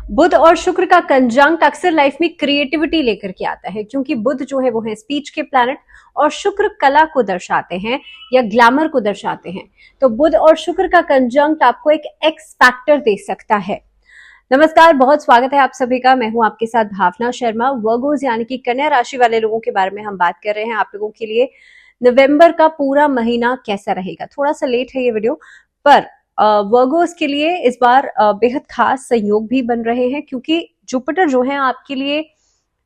बुध और शुक्र का कंजंक्ट अक्सर लाइफ में क्रिएटिविटी लेकर के आता है, क्योंकि बुध जो है वो है स्पीच के प्लैनेट और शुक्र कला को दर्शाते हैं या ग्लैमर को दर्शाते हैं। तो बुध और शुक्र का कंजंक्ट आपको एक एक्स फैक्टर दे सकता है। नमस्कार, बहुत स्वागत है आप सभी का। मैं हूं आपके साथ भावना शर्मा। वर्गोस यानी कि कन्या राशि वाले लोगों के बारे में हम बात कर रहे हैं। आप लोगों के लिए नवंबर का पूरा महीना कैसा रहेगा। थोड़ा सा लेट है ये वीडियो, पर वर्गोस के लिए इस बार बेहद खास संयोग भी बन रहे हैं, क्योंकि जुपिटर जो है आपके लिए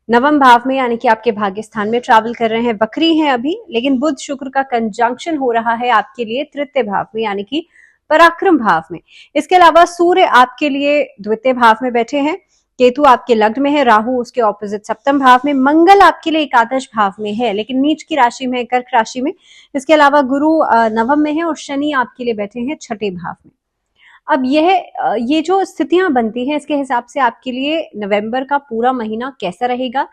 नवम भाव में यानी कि आपके भाग्य स्थान में ट्रैवल कर रहे हैं। वक्री हैं अभी, लेकिन बुध शुक्र का कंजंक्शन हो रहा है आपके लिए तृतीय भाव में यानी कि पराक्रम भाव में। इसके अलावा सूर्य आपके लिए द्वितीय भाव में बैठे हैं, केतु आपके लग्न में है, राहु उसके ऑपोजिट सप्तम भाव में, मंगल आपके लिए एकादश भाव में है लेकिन नीच की राशि में, कर्क राशि में। इसके अलावा गुरु नवम में है और शनि आपके लिए बैठे हैं छठे भाव में। अब ये जो स्थितियां बनती हैं, इसके हिसाब से आपके लिए नवंबर का पूरा महीना कैसा रहेगा।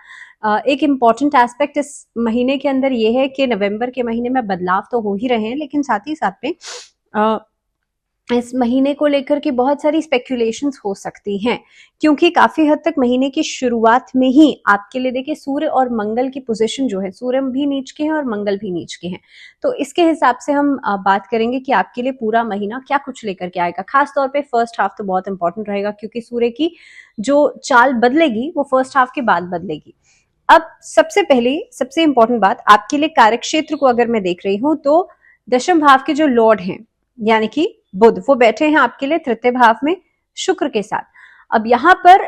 एक इम्पॉर्टेंट एस्पेक्ट इस महीने के अंदर ये है कि नवंबर के महीने में बदलाव तो हो ही रहे हैं, लेकिन साथ ही साथ में इस महीने को लेकर के बहुत सारी स्पेक्यूलेशंस हो सकती हैं, क्योंकि काफी हद तक महीने की शुरुआत में ही आपके लिए देखिए सूर्य और मंगल की पोजीशन जो है, सूर्य भी नीच के हैं और मंगल भी नीच के हैं। तो इसके हिसाब से हम बात करेंगे कि आपके लिए पूरा महीना क्या कुछ लेकर के आएगा। खास तौर पे फर्स्ट हाफ तो बहुत इंपॉर्टेंट रहेगा, क्योंकि सूर्य की जो चाल बदलेगी वो फर्स्ट हाफ के बाद बदलेगी। अब सबसे इंपॉर्टेंट बात आपके लिए कार्यक्षेत्र को अगर मैं देख रही हूं, तो दशम भाव के जो लॉर्ड हैं यानी कि बुध, वो बैठे हैं आपके लिए तृतीय भाव में शुक्र के साथ। अब यहाँ पर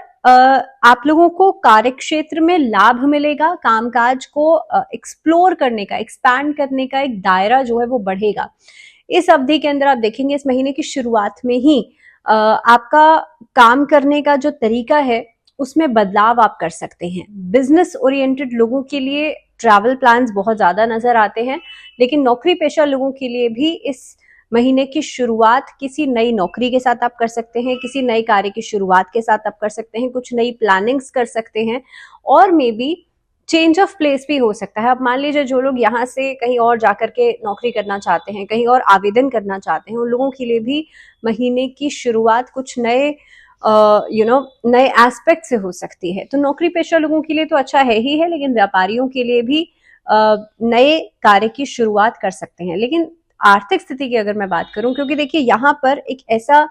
आप लोगों को कार्यक्षेत्र में लाभ मिलेगा, कामकाज को एक्सप्लोर करने का, एक्सपैंड करने का एक दायरा जो है वो बढ़ेगा। इस अवधि के अंदर आप देखेंगे इस महीने की शुरुआत में ही आपका काम करने का जो तरीका है उसमें बदलाव आप कर सकते हैं। बिजनेस ओरिएंटेड लोगों के लिए ट्रैवल प्लान्स बहुत ज्यादा नजर आते हैं, लेकिन नौकरी पेशा लोगों के लिए भी इस महीने की शुरुआत किसी नई नौकरी के साथ आप कर सकते हैं, किसी नए कार्य की शुरुआत के साथ आप कर सकते हैं, कुछ नई प्लानिंग्स कर सकते हैं, और may be change of place भी हो सकता है। अब मान लीजिए जो लोग यहाँ से कहीं और जाकर के नौकरी करना चाहते हैं, कहीं और आवेदन करना चाहते हैं, उन लोगों के लिए भी महीने की शुरुआत कुछ नए नए एस्पेक्ट से हो सकती है। तो नौकरी पेशा लोगों के लिए तो अच्छा है ही है, लेकिन व्यापारियों के लिए भी नए कार्य की शुरुआत कर सकते हैं। लेकिन आर्थिक स्थिति की अगर मैं बात करूं, क्योंकि देखिए यहाँ पर एक ऐसा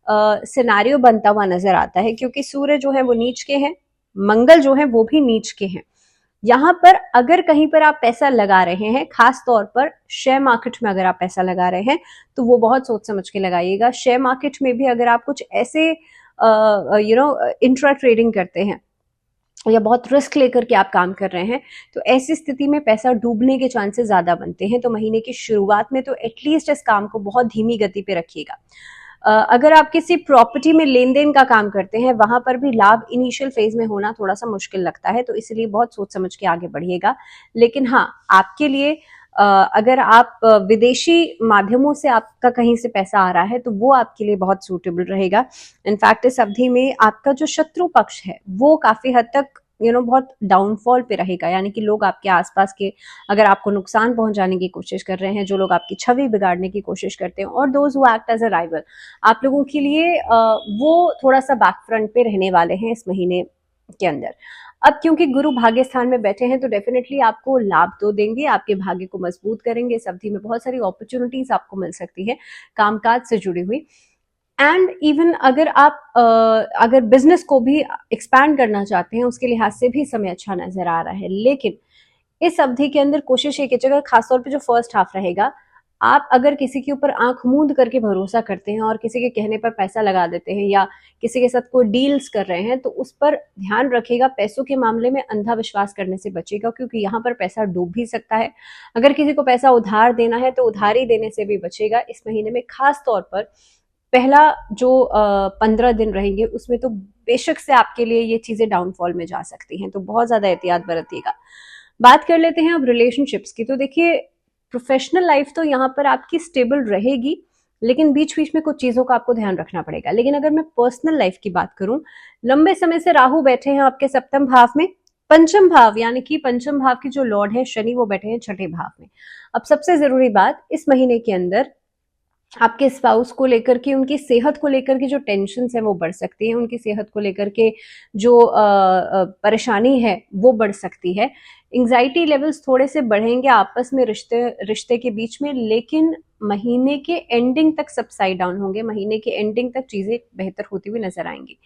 सिनेरियो बनता हुआ नजर आता है, क्योंकि सूर्य जो है वो नीच के हैं, मंगल जो है वो भी नीच के हैं। यहाँ पर अगर कहीं पर आप पैसा लगा रहे हैं, खास तौर पर शेयर मार्केट में अगर आप पैसा लगा रहे हैं, तो वो बहुत सोच समझ के लगाइएगा। शेयर मार्केट में भी अगर आप कुछ ऐसे इंट्रा ट्रेडिंग करते हैं या बहुत रिस्क लेकर के आप काम कर रहे हैं, तो ऐसी स्थिति में पैसा डूबने के चांसेस ज्यादा बनते हैं। तो महीने की शुरुआत में तो एटलीस्ट इस काम को बहुत धीमी गति पे रखिएगा। अगर आप किसी प्रॉपर्टी में लेन देन का काम करते हैं, वहां पर भी लाभ इनिशियल फेज में होना थोड़ा सा मुश्किल लगता है, तो इसलिए बहुत सोच समझ के आगे बढ़िएगा। लेकिन हाँ, आपके लिए अगर आप विदेशी माध्यमों से आपका कहीं से पैसा आ रहा है, तो वो आपके लिए बहुत सूटेबल रहेगा। इनफैक्ट इस अवधि में आपका जो शत्रु पक्ष है वो काफी हद तक बहुत डाउनफॉल पे रहेगा, यानी कि लोग आपके आसपास के अगर आपको नुकसान पहुंचाने की कोशिश कर रहे हैं, जो लोग आपकी छवि बिगाड़ने की कोशिश करते हैं, और those who act as a rival, आप लोगों के लिए वो थोड़ा सा बैक फ्रंट पे रहने वाले हैं इस महीने के अंदर। अब क्योंकि गुरु भाग्य स्थान में बैठे हैं, तो डेफिनेटली आपको लाभ तो देंगे, आपके भाग्य को मजबूत करेंगे। इस अवधि में बहुत सारी अपॉर्चुनिटीज आपको मिल सकती है कामकाज से जुड़ी हुई। एंड इवन अगर आप अगर बिजनेस को भी एक्सपैंड करना चाहते हैं, उसके लिहाज से भी समय अच्छा नजर आ रहा है। लेकिन इस अवधि के अंदर कोशिश ये कीजिएगा, खासतौर पे जो फर्स्ट हाफ रहेगा, आप अगर किसी के ऊपर आंख मूंद करके भरोसा करते हैं और किसी के कहने पर पैसा लगा देते हैं, या किसी के साथ कोई डील्स कर रहे हैं, तो उस पर ध्यान रखिएगा। पैसों के मामले में अंधा विश्वास करने से बचिएगा, क्योंकि यहाँ पर पैसा डूब भी सकता है। अगर किसी को पैसा उधार देना है, तो उधारी देने से भी बचेगा इस महीने में। खास तौर पर पहला जो 15 दिन रहेंगे, उसमें तो बेशक से आपके लिए ये चीजें डाउनफॉल में जा सकती हैं, तो बहुत ज्यादा एहतियात बरतिएगा। बात कर लेते हैं अब रिलेशनशिप्स की। तो देखिए, प्रोफेशनल लाइफ तो यहाँ पर आपकी स्टेबल रहेगी, लेकिन बीच बीच में कुछ चीजों का आपको ध्यान रखना पड़ेगा। लेकिन अगर मैं पर्सनल लाइफ की बात करूं, लंबे समय से राहु बैठे हैं आपके सप्तम भाव में, पंचम भाव यानी कि पंचम भाव की जो लॉर्ड है शनि, वो बैठे हैं छठे भाव में। अब सबसे जरूरी बात, इस महीने के अंदर आपके स्पाउस को लेकर के, उनकी सेहत को लेकर के जो टेंशन है वो बढ़ सकती है, उनकी सेहत को लेकर के जो परेशानी है वो बढ़ सकती है। एंग्जाइटी लेवल्स थोड़े से बढ़ेंगे आपस में, रिश्ते रिश्ते के बीच में, लेकिन महीने के एंडिंग तक सब साइड डाउन होंगे, महीने के एंडिंग तक चीजें बेहतर होती हुई नजर आएंगी।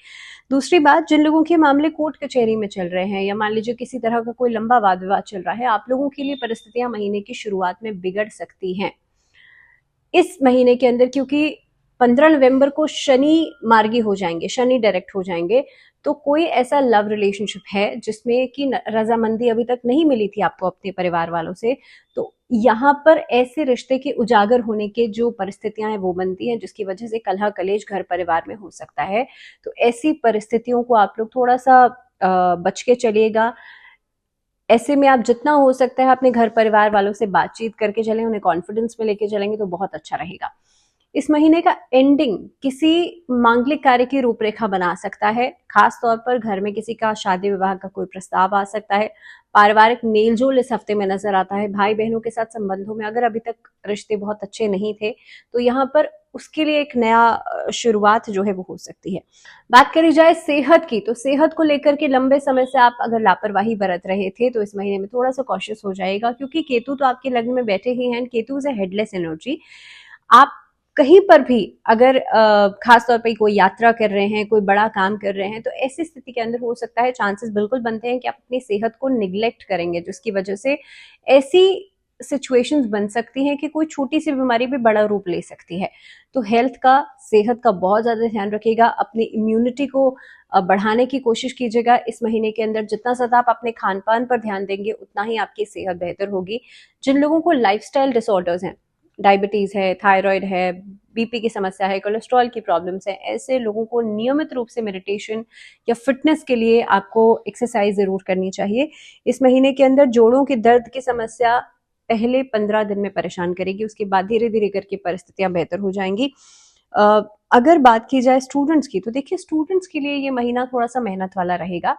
दूसरी बात, जिन लोगों के मामले कोर्ट कचहरी में चल रहे हैं या मान लीजिए किसी तरह का कोई लंबा वाद विवाद चल रहा है, आप लोगों के लिए परिस्थितियां महीने की शुरुआत में बिगड़ सकती हैं इस महीने के अंदर, क्योंकि 15 नवंबर को शनि मार्गी हो जाएंगे, शनि डायरेक्ट हो जाएंगे। तो कोई ऐसा लव रिलेशनशिप है जिसमें कि रजामंदी अभी तक नहीं मिली थी आपको अपने परिवार वालों से, तो यहाँ पर ऐसे रिश्ते के उजागर होने के जो परिस्थितियां हैं वो बनती हैं, जिसकी वजह से कलह कलेश घर परिवार में हो सकता है। तो ऐसी परिस्थितियों को आप लोग थोड़ा सा बच के चलिएगा। ऐसे में आप जितना हो सकता है अपने घर परिवार वालों से बातचीत करके चलें, उन्हें कॉन्फिडेंस में लेके चलेंगे तो बहुत अच्छा रहेगा। इस महीने का एंडिंग किसी मांगलिक कार्य की रूपरेखा बना सकता है, खास तौर पर घर में किसी का शादी विवाह का कोई प्रस्ताव आ सकता है। पारिवारिक मेलजोल इस हफ्ते में नजर आता है। भाई बहनों के साथ संबंधों में अगर अभी तक रिश्ते बहुत अच्छे नहीं थे तो यहाँ पर उसके लिए एक नया शुरुआत जो है वो हो सकती है। बात करी जाए सेहत की, तो सेहत को लेकर के लंबे समय से आप अगर लापरवाही बरत रहे थे तो इस महीने में थोड़ा सा कॉशियस हो जाएगा, क्योंकि केतु तो आपके लग्न में बैठे ही हैं। Ketu is headless energy. आप कहीं पर भी अगर खास तौर पे कोई यात्रा कर रहे हैं, कोई बड़ा काम कर रहे हैं, तो ऐसी स्थिति के अंदर हो सकता है, चांसेस बिल्कुल बनते हैं कि आप अपनी सेहत को निग्लेक्ट करेंगे, जिसकी वजह से ऐसी सिचुएशंस बन सकती हैं कि कोई छोटी सी बीमारी भी बड़ा रूप ले सकती है। तो हेल्थ का, सेहत का बहुत ज्यादा ध्यान रखिएगा। अपनी इम्यूनिटी को बढ़ाने की कोशिश कीजिएगा इस महीने के अंदर। जितना ज्यादा आप अपने खान पान पर ध्यान देंगे उतना ही आपकी सेहत बेहतर होगी। जिन लोगों को लाइफस्टाइल डिसऑर्डर्स हैं, डायबिटीज है, थायराइड है, बीपी की समस्या है, कोलेस्ट्रॉल की प्रॉब्लम्स है, ऐसे लोगों को नियमित रूप से मेडिटेशन या फिटनेस के लिए आपको एक्सरसाइज जरूर करनी चाहिए। इस महीने के अंदर जोड़ों के दर्द की समस्या पहले 15 दिन में परेशान करेगी, उसके बाद धीरे धीरे करके परिस्थितियां बेहतर हो जाएंगी। अगर बात की जाए स्टूडेंट्स की, तो देखिए स्टूडेंट्स के लिए ये महीना थोड़ा सा मेहनत वाला रहेगा।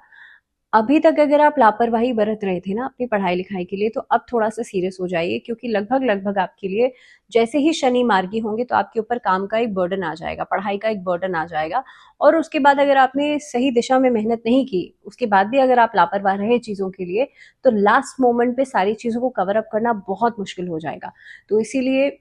अभी तक अगर आप लापरवाही बरत रहे थे ना अपनी पढ़ाई लिखाई के लिए, तो अब थोड़ा सा सीरियस हो जाइए, क्योंकि लगभग लगभग आपके लिए जैसे ही शनि मार्गी होंगे तो आपके ऊपर काम का एक बर्डन आ जाएगा, पढ़ाई का एक बर्डन आ जाएगा। और उसके बाद अगर आपने सही दिशा में मेहनत नहीं की, उसके बाद भी अगर आप लापरवाह रहे चीजों के लिए, तो लास्ट मोमेंट पे सारी चीजों को कवर अप करना बहुत मुश्किल हो जाएगा। तो इसीलिए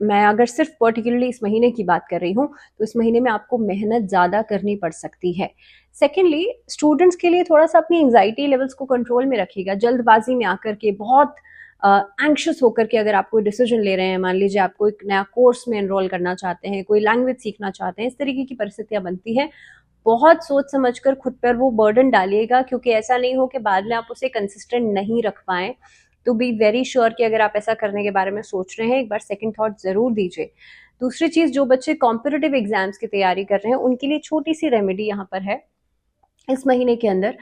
मैं अगर सिर्फ पर्टिकुलरली इस महीने की बात कर रही हूँ, तो इस महीने में आपको मेहनत ज्यादा करनी पड़ सकती है। सेकेंडली, स्टूडेंट्स के लिए थोड़ा सा अपनी एंग्जाइटी लेवल्स को कंट्रोल में रखिएगा। जल्दबाजी में आकर के, बहुत एंक्शस होकर के अगर आप कोई डिसीजन ले रहे हैं, मान लीजिए आप कोई नया कोर्स में एनरोल करना चाहते हैं, कोई लैंग्वेज सीखना चाहते हैं, इस तरीके की परिस्थितियां बनती हैं। बहुत सोच समझकर खुद पर वो बर्डन डालिएगा, क्योंकि ऐसा नहीं हो कि बाद में आप उसे कंसिस्टेंट नहीं रख पाए। तो बी वेरी श्योर कि अगर आप ऐसा करने के बारे में सोच रहे हैं, एक बार सेकंड थॉट जरूर दीजिए। दूसरी चीज, जो बच्चे कॉम्पिटिटिव एग्जाम्स की तैयारी कर रहे हैं उनके लिए छोटी सी रेमेडी यहाँ पर है। इस महीने के अंदर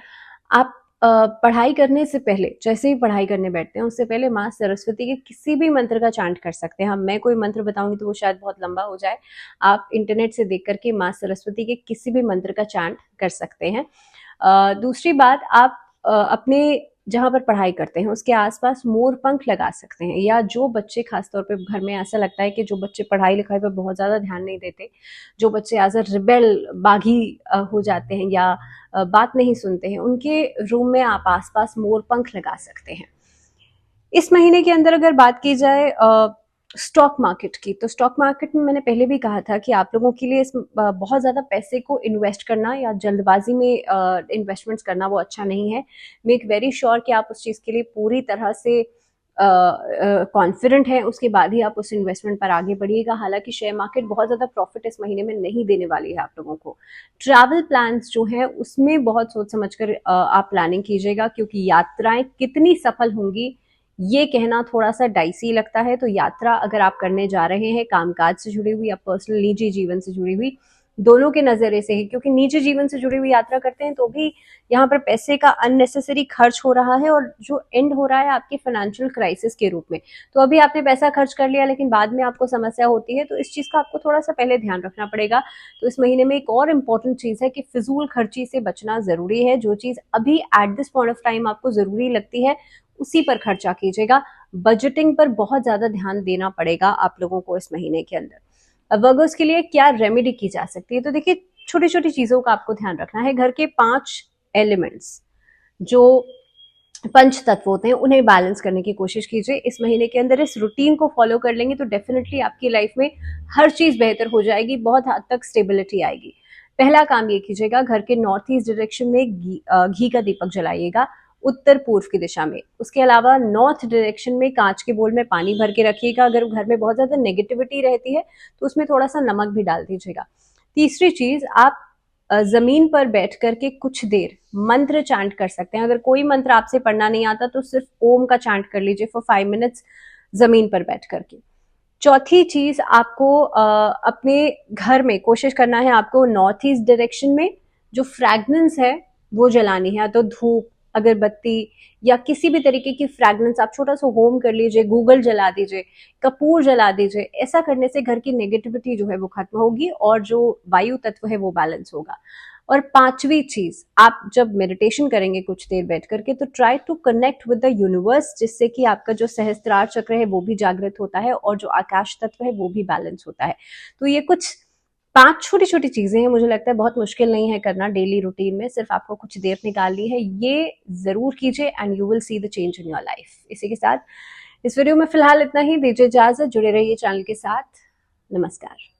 आप पढ़ाई करने से पहले, जैसे ही पढ़ाई करने बैठते हैं उससे पहले माँ सरस्वती के किसी भी मंत्र का चांट कर सकते हैं। हम मैं कोई मंत्र बताऊंगी तो वो शायद बहुत लंबा हो जाए, आप इंटरनेट से देख करके माँ सरस्वती के किसी भी मंत्र का चांट कर सकते हैं। दूसरी बात, आप अपने जहां पर पढ़ाई करते हैं उसके आसपास मोर पंख लगा सकते हैं, या जो बच्चे, खासतौर पे घर में ऐसा लगता है कि जो बच्चे पढ़ाई लिखाई पर बहुत ज़्यादा ध्यान नहीं देते, जो बच्चे एज अ रिबेल, बागी हो जाते हैं या बात नहीं सुनते हैं, उनके रूम में आप आसपास मोर पंख लगा सकते हैं। इस महीने के अंदर अगर बात की जाए स्टॉक मार्केट की, तो स्टॉक मार्केट में मैंने पहले भी कहा था कि आप लोगों के लिए बहुत ज्यादा पैसे को इन्वेस्ट करना या जल्दबाजी में इन्वेस्टमेंट्स करना वो अच्छा नहीं है। मेक वेरी श्योर कि आप उस चीज के लिए पूरी तरह से कॉन्फिडेंट है, उसके बाद ही आप उस इन्वेस्टमेंट पर आगे बढ़िएगा। हालांकि शेयर मार्केट बहुत ज्यादा प्रॉफिट इस महीने में नहीं देने वाली है आप लोगों को। ट्रैवल प्लान्स जो है उसमें बहुत सोच समझकर आप प्लानिंग कीजिएगा, क्योंकि यात्राएं कितनी सफल होंगी ये कहना थोड़ा सा डाइसी लगता है। तो यात्रा अगर आप करने जा रहे हैं कामकाज से जुड़ी हुई या पर्सनल निजी जीवन से जुड़ी हुई, दोनों के नजरिए से ही, क्योंकि निजी जीवन से जुड़ी हुई यात्रा करते हैं तो भी यहाँ पर पैसे का अननेसेसरी खर्च हो रहा है, और जो एंड हो रहा है आपकी फाइनेंशियल क्राइसिस के रूप में। तो अभी आपने पैसा खर्च कर लिया लेकिन बाद में आपको समस्या होती है, तो इस चीज का आपको थोड़ा सा पहले ध्यान रखना पड़ेगा। तो इस महीने में एक और इम्पोर्टेंट चीज है कि फिजूल खर्ची से बचना जरूरी है। जो चीज अभी at this point of time आपको जरूरी लगती है उसी पर खर्चा कीजिएगा। बजटिंग पर बहुत ज्यादा ध्यान देना पड़ेगा आप लोगों को इस महीने के अंदर। वर्गोस के लिए क्या रेमेडी की जा सकती है? तो देखिए, छोटी छोटी चीजों का आपको ध्यान रखना है। घर के 5 एलिमेंट्स जो पंच तत्व होते हैं उन्हें बैलेंस करने की कोशिश कीजिए। इस महीने के अंदर इस रूटीन को फॉलो कर लेंगे तो डेफिनेटली आपकी लाइफ में हर चीज बेहतर हो जाएगी, बहुत हद तक स्टेबिलिटी आएगी। पहला काम ये कीजिएगा, घर के नॉर्थ ईस्ट डायरेक्शन में घी का दीपक जलाइएगा, उत्तर पूर्व की दिशा में। उसके अलावा नॉर्थ डायरेक्शन में कांच के बोल में पानी भर के रखिएगा। अगर घर में बहुत ज्यादा नेगेटिविटी रहती है तो उसमें थोड़ा सा नमक भी डाल दीजिएगा। तीसरी चीज, आप जमीन पर बैठ करके कुछ देर मंत्र चांट कर सकते हैं। अगर कोई मंत्र आपसे पढ़ना नहीं आता तो सिर्फ ओम का चांट कर लीजिए फॉर 5 मिनट्स जमीन पर बैठ करके। चौथी चीज, आपको अपने घर में कोशिश करना है, आपको नॉर्थ ईस्ट डायरेक्शन में जो फ्रैग्रेंस है वो जलानी है। तो धूप, अगरबत्ती या किसी भी तरीके की फ्रैग्रेंस आप छोटा सा होम कर लीजिए, गूगल जला दीजिए, कपूर जला दीजिए। ऐसा करने से घर की नेगेटिविटी जो है वो खत्म होगी और जो वायु तत्व है वो बैलेंस होगा। और पांचवी चीज, आप जब मेडिटेशन करेंगे कुछ देर बैठ करके तो try to connect with the universe, जिससे कि आपका जो सहस्त्रार चक्र है वो भी जागृत होता है और जो आकाश तत्व है वो भी बैलेंस होता है। तो ये कुछ 5 छोटी छोटी चीजें हैं, मुझे लगता है बहुत मुश्किल नहीं है करना डेली रूटीन में, सिर्फ आपको कुछ देर निकालनी है। ये जरूर कीजिए and you will see the change in your life. इसी के साथ इस वीडियो में फिलहाल इतना ही। दीजिए इजाजत, जुड़े रहिए चैनल के साथ। नमस्कार।